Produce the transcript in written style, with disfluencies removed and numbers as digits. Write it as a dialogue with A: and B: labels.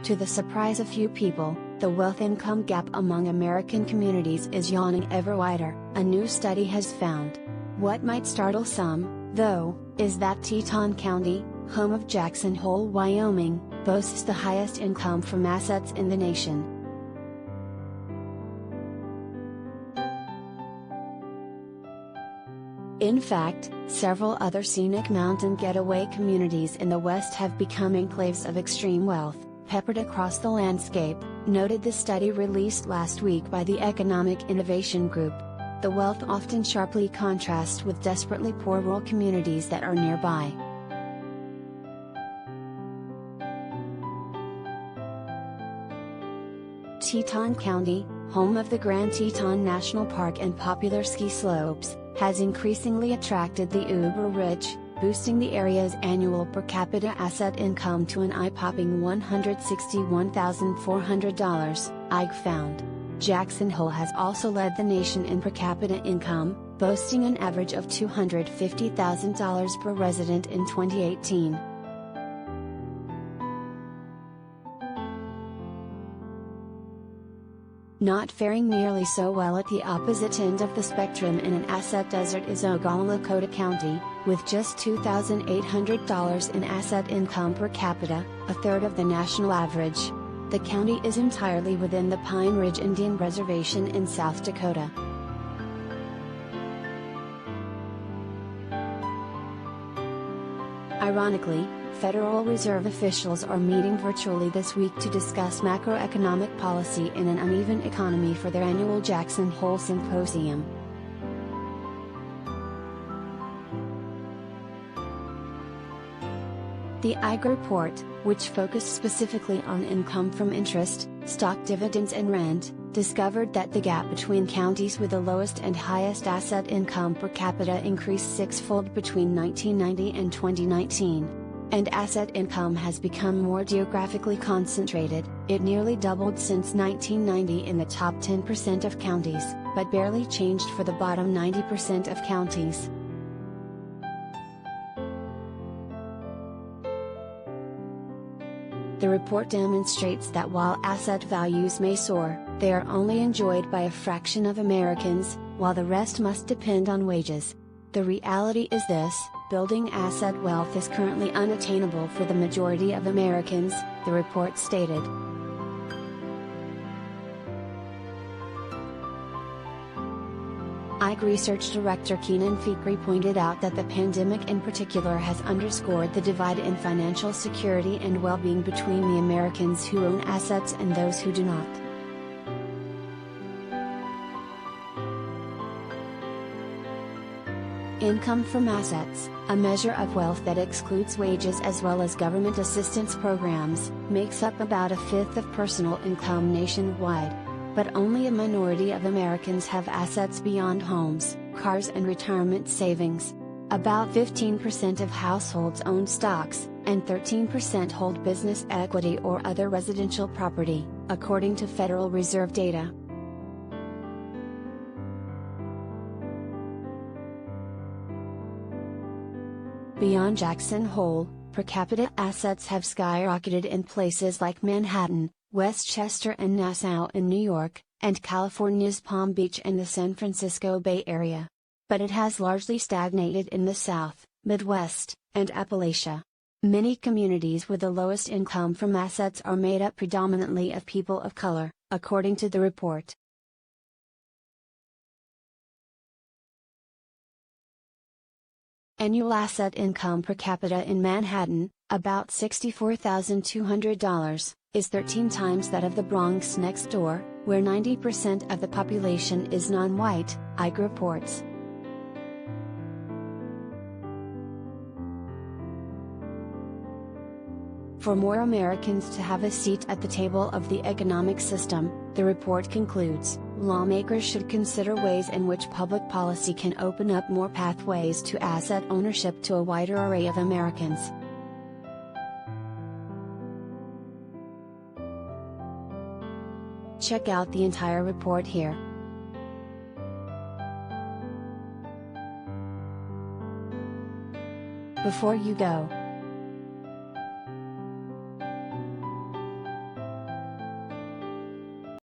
A: To the surprise of few people, the wealth-income gap among American communities is yawning ever wider, a new study has found. What might startle some, though, is that Teton County, home of Jackson Hole, Wyoming, boasts the highest income from assets in the nation. In fact, several other scenic mountain getaway communities in the West have become enclaves of extreme wealth, peppered across the landscape, noted the study released last week by the Economic Innovation Group. The wealth often sharply contrasts with desperately poor rural communities that are nearby. Teton County, home of the Grand Teton National Park and popular ski slopes, has increasingly attracted the uber-rich, boosting the area's annual per capita asset income to an eye-popping $161,400, IG found. Jackson Hole has also led the nation in per capita income, boasting an average of $250,000 per resident in 2018. Not faring nearly so well at the opposite end of the spectrum in an asset desert is Lakota County, with just $2,800 in asset income per capita, a third of the national average. The county is entirely within the Pine Ridge Indian Reservation in South Dakota. Ironically, Federal Reserve officials are meeting virtually this week to discuss macroeconomic policy in an uneven economy for their annual Jackson Hole Symposium. The IG report, which focused specifically on income from interest, stock dividends and rent, discovered that the gap between counties with the lowest and highest asset income per capita increased sixfold between 1990 and 2019. And asset income has become more geographically concentrated. It nearly doubled since 1990 in the top 10% of counties, but barely changed for the bottom 90% of counties. The report demonstrates that while asset values may soar, they are only enjoyed by a fraction of Americans, while the rest must depend on wages. The reality is this: building asset wealth is currently unattainable for the majority of Americans, the report stated. IG Research Director Keenan Fikri pointed out that the pandemic in particular has underscored the divide in financial security and well-being between the Americans who own assets and those who do not. Income from assets, a measure of wealth that excludes wages as well as government assistance programs, makes up about a fifth of personal income nationwide. But only a minority of Americans have assets beyond homes, cars and retirement savings. About 15% of households own stocks, and 13% hold business equity or other residential property, according to Federal Reserve data. Beyond Jackson Hole, per capita assets have skyrocketed in places like Manhattan, Westchester and Nassau in New York, and California's Palm Beach and the San Francisco Bay Area. But it has largely stagnated in the South, Midwest, and Appalachia. Many communities with the lowest income from assets are made up predominantly of people of color, according to the report. Annual asset income per capita in Manhattan, about $64,200, is 13 times that of the Bronx next door, where 90% of the population is non-white, IG reports. For more Americans to have a seat at the table of the economic system, the report concludes, lawmakers should consider ways in which public policy can open up more pathways to asset ownership to a wider array of Americans. Check out the entire report here. Before you go,